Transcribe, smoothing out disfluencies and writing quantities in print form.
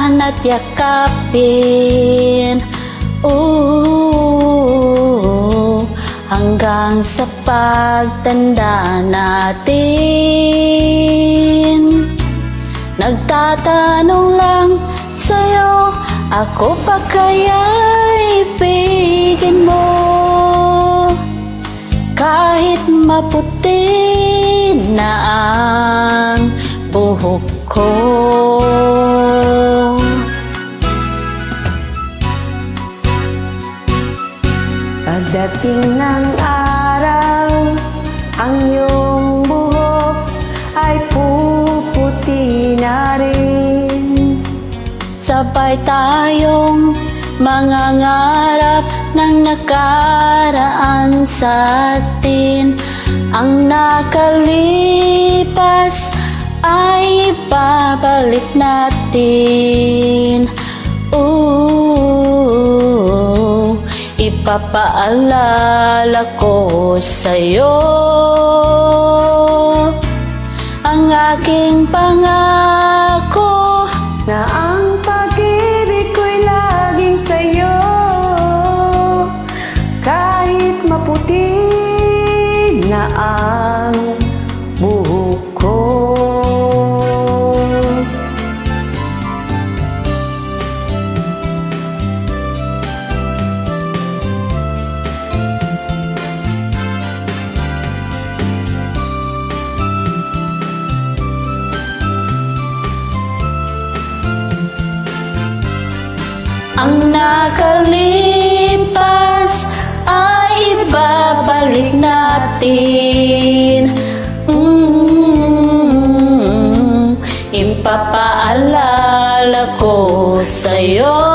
Pagmamalahan at yakapin, hanggang sa pagtanda natin. Nagtatanong lang sa'yo, ako pa kaya'y ibigin mo? Kahit maputi na ang buhok ko. Pagdating ng araw, ang iyong buhok ay puputi na rin. Sabay tayong mangangarap ng nakaraan sa atin. Ang nakalipas ay ibabalik natin. Ipapaalala ko sa'yo ang aking pangako, na ang pag-ibig ko'y laging sa'yo. Kahit maputi na ang buhok ko. ang nakalipas ay ibabalik natin. Ipapaalala ko sa'yo